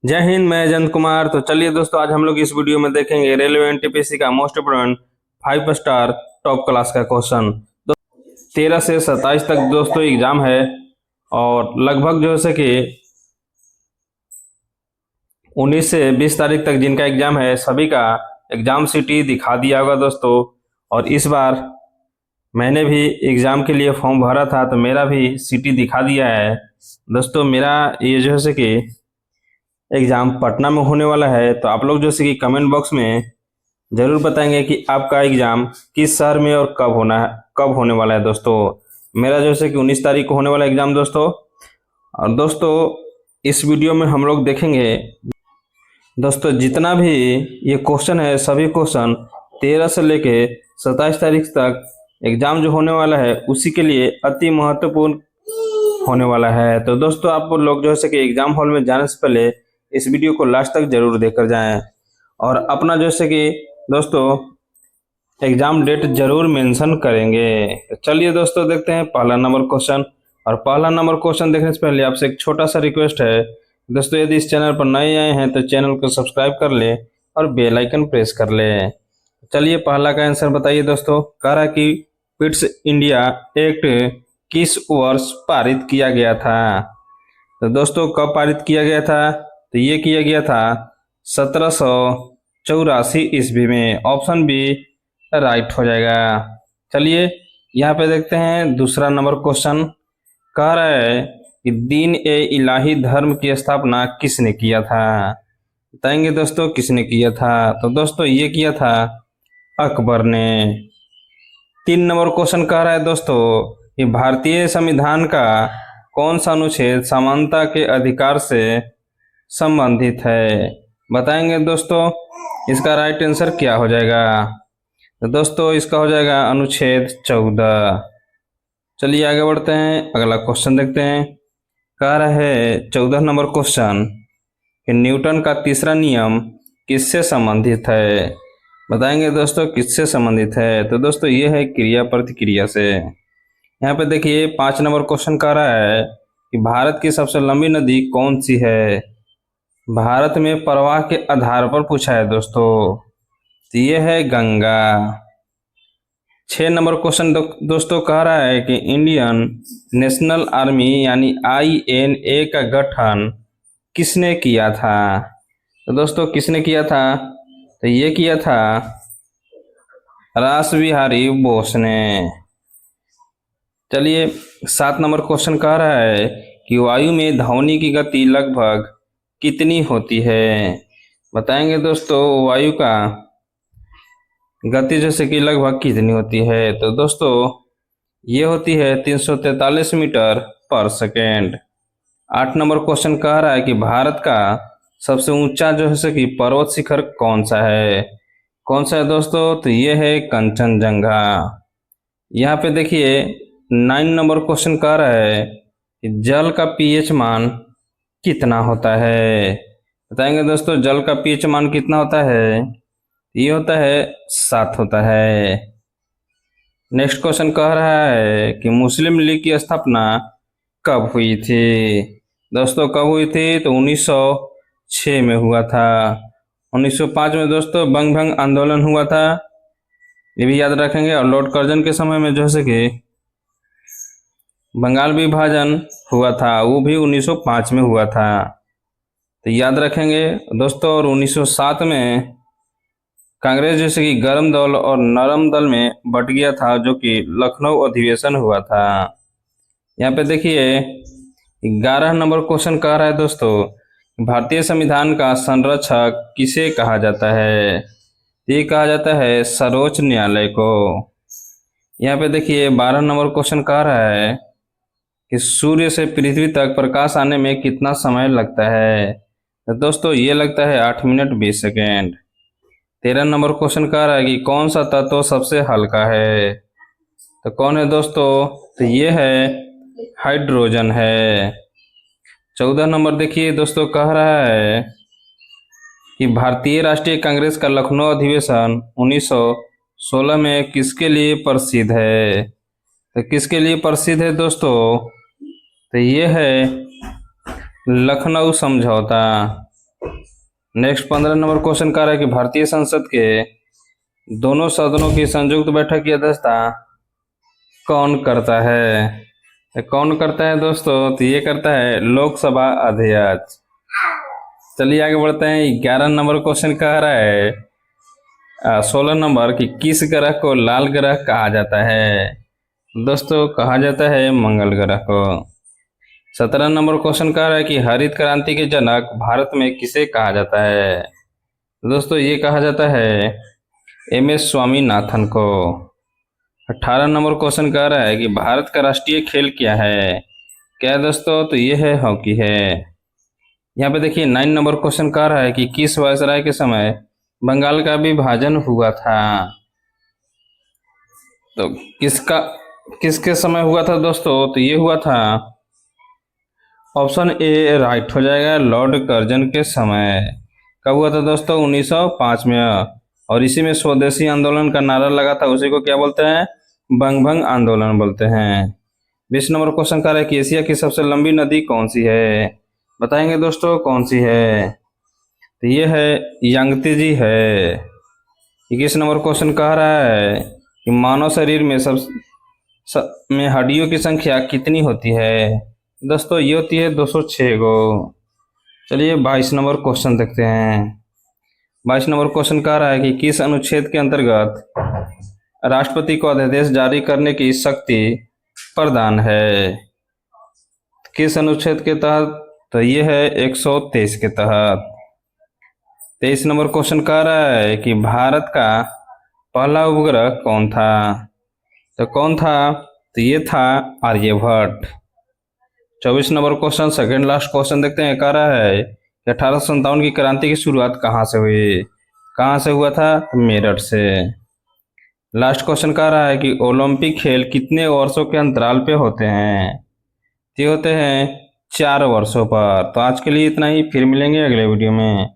जय हिंद। मैं जयंत कुमार। तो चलिए दोस्तों, आज हम लोग इस वीडियो में देखेंगे रेलवे एनटीपीसी का most important 5 star top class का क्वेश्चन। 13 से 27 तक दोस्तों एग्जाम है और लगभग जो है कि 19 से 20 तारीख तक जिनका एग्जाम है सभी का एग्जाम सिटी दिखा दिया होगा दोस्तों। और इस बार मैंने भी एग्जाम के लिए फॉर्म भरा था तो मेरा भी सिटी दिखा दिया है दोस्तों। मेरा ये जो है कि एग्जाम पटना में होने वाला है। तो आप लोग जैसे कि कमेंट बॉक्स में जरूर बताएंगे कि आपका एग्जाम किस शहर में और कब होने वाला है दोस्तों। मेरा जैसे कि 19 तारीख को होने वाला एग्जाम दोस्तों। और दोस्तों इस वीडियो में हम लोग देखेंगे दोस्तों जितना भी ये क्वेश्चन है सभी क्वेश्चन 13 से लेके 27 तारीख तक एग्जाम जो होने वाला है उसी के लिए अति महत्वपूर्ण होने वाला है। तो दोस्तों आप लोग जो है कि एग्जाम हॉल में जाने से पहले इस वीडियो को लास्ट तक जरूर देखकर जाएं और अपना जैसे कि दोस्तों एग्जाम डेट जरूर मेंशन करेंगे। तो चलिए दोस्तों देखते हैं पहला नंबर क्वेश्चन। और पहला नंबर क्वेश्चन देखने से पहले आपसे एक छोटा सा रिक्वेस्ट है दोस्तों, यदि इस चैनल पर नए आए हैं तो चैनल को सब्सक्राइब कर ले और बेल आइकन प्रेस कर ले। चलिए पहला का आंसर बताइए दोस्तों। कह रहा है कि पिट्स इंडिया एक्ट किस वर्ष पारित किया गया था। तो दोस्तों कब पारित किया गया था, तो ये किया गया था 1784 ईस्वी में। ऑप्शन बी राइट हो जाएगा। चलिए यहाँ पे देखते हैं दूसरा नंबर क्वेश्चन। कह रहा है कि दीन ए इलाही धर्म की स्थापना किसने किया था। बताएंगे दोस्तों किसने किया था। तो दोस्तों ये किया था अकबर ने। 3 नंबर क्वेश्चन कह रहा है दोस्तों कि भारतीय संविधान का कौन सा अनुच्छेद समानता के अधिकार से संबंधित है। बताएंगे दोस्तों इसका राइट आंसर क्या हो जाएगा। तो दोस्तों इसका हो जाएगा अनुच्छेद 14। चलिए आगे बढ़ते हैं, अगला क्वेश्चन देखते हैं। कह रहा है 14 नंबर क्वेश्चन कि न्यूटन का तीसरा नियम किससे संबंधित है। बताएंगे दोस्तों किससे संबंधित है। तो दोस्तों ये है क्रिया प्रतिक्रिया से। यहाँ पे देखिए 5 नंबर क्वेश्चन कह रहा है कि भारत की सबसे लंबी नदी कौन सी है। भारत में प्रवाह के आधार पर पूछा है दोस्तों, तो ये है गंगा। 6 नंबर क्वेश्चन दोस्तों कह रहा है कि इंडियन नेशनल आर्मी यानी INA का गठन किसने किया था। तो दोस्तों किसने किया था, तो ये किया था रास बिहारी बोस ने। चलिए 7 नंबर क्वेश्चन कह रहा है कि वायु में ध्वनि की गति लगभग कितनी होती है। बताएंगे दोस्तों वायु का गति जैसे कि लगभग कितनी होती है। तो दोस्तों ये होती है 343 मीटर पर सेकेंड। 8 नंबर क्वेश्चन कह रहा है कि भारत का सबसे ऊंचा जो है कि पर्वत शिखर कौन सा है। कौन सा है दोस्तों, तो ये है कंचनजंगा। यहाँ पे देखिए 9 नंबर क्वेश्चन कह रहा है कि जल का pH मान कितना होता है। बताएंगे दोस्तों जल का pH मान कितना होता है, ये होता है 7 होता है। नेक्स्ट क्वेश्चन कह रहा है कि मुस्लिम लीग की स्थापना कब हुई थी। दोस्तों कब हुई थी, तो 1906 में हुआ था। 1905 में दोस्तों बंग भंग आंदोलन हुआ था, ये भी याद रखेंगे। और लॉर्ड कर्जन के समय में जो है कि बंगाल विभाजन हुआ था, वो भी 1905 में हुआ था, तो याद रखेंगे दोस्तों। और 1907 में कांग्रेस जैसे कि गर्म दल और नरम दल में बट गया था, जो कि लखनऊ अधिवेशन हुआ था। यहाँ पे देखिए 11 नंबर क्वेश्चन कह रहा है दोस्तों भारतीय संविधान का संरक्षक किसे कहा जाता है। ये कहा जाता है सर्वोच्च न्यायालय को। यहाँ पे देखिए 12 नंबर क्वेश्चन कह रहा है कि सूर्य से पृथ्वी तक प्रकाश आने में कितना समय लगता है। तो दोस्तों ये लगता है 8 मिनट 20 सेकेंड। 13 नंबर क्वेश्चन कह रहा है कि कौन सा तत्व सबसे हल्का है। तो कौन है दोस्तों, तो ये है हाइड्रोजन है। 14 नंबर देखिए दोस्तों कह रहा है कि भारतीय राष्ट्रीय कांग्रेस का लखनऊ अधिवेशन 1916 में किसके लिए प्रसिद्ध है। तो किसके लिए प्रसिद्ध है दोस्तों, तो ये है लखनऊ समझौता। नेक्स्ट 15 नंबर क्वेश्चन कह रहा है कि भारतीय संसद के दोनों सदनों की संयुक्त बैठक की अध्यक्षता कौन करता है? कौन करता है दोस्तों? तो ये करता है लोकसभा अध्यक्ष। चलिए आगे बढ़ते हैं। 11 नंबर क्वेश्चन कह रहा है 16 नंबर कि किस ग्रह को लाल ग्रह कहा जाता है? दोस्तों कहा जाता है मंगल ग्रह को। 17 नंबर क्वेश्चन कह रहा है कि हरित क्रांति के जनक भारत में किसे कहा जाता है? दोस्तों ये कहा जाता है एम.एस. स्वामीनाथन को। 18 नंबर क्वेश्चन कह रहा है कि भारत का राष्ट्रीय खेल क्या है? क्या है दोस्तों? तो ये है हॉकी है। यहाँ पे देखिए 9 नंबर क्वेश्चन कह रहा है कि किस वायसराय के समय बंगाल का विभाजन हुआ था? तो किसके समय हुआ था दोस्तों? तो ये हुआ था, ऑप्शन ए राइट हो जाएगा, लॉर्ड कर्जन के समय। कब हुआ था दोस्तों? 1905 में। और इसी में स्वदेशी आंदोलन का नारा लगा था, उसी को क्या बोलते हैं? बंग भंग आंदोलन बोलते हैं। 20 नंबर क्वेश्चन कह रहा है कि एशिया की सबसे लंबी नदी कौन सी है? बताएंगे दोस्तों कौन सी है? तो ये है यांगत्जे है। 21 नंबर क्वेश्चन कह रहा है कि मानव शरीर में में हड्डियों की संख्या कितनी होती है? दोस्तों ये होती है 206 गो। चलिए 22 नंबर क्वेश्चन देखते हैं। 22 नंबर क्वेश्चन कह रहा है कि किस अनुच्छेद के अंतर्गत राष्ट्रपति को अध्यादेश जारी करने की शक्ति प्रदान है? किस अनुच्छेद के तहत? तो ये है 123 के तहत। 23 नंबर क्वेश्चन कह रहा है कि भारत का पहला उपग्रह कौन था? तो कौन था? तो ये था Aryabhata. 24 number question second last question देखते हैं। कह रहा है कि 1857 की क्रांति की शुरुआत कहाँ से हुई? कहाँ से हुआ था? तो मेरठ से। लास्ट क्वेश्चन कह रहा है कि ओलंपिक खेल कितने वर्षों के अंतराल पे होते हैं? ये होते हैं 4 वर्षों पर। तो आज के लिए इतना ही, फिर मिलेंगे अगले वीडियो में।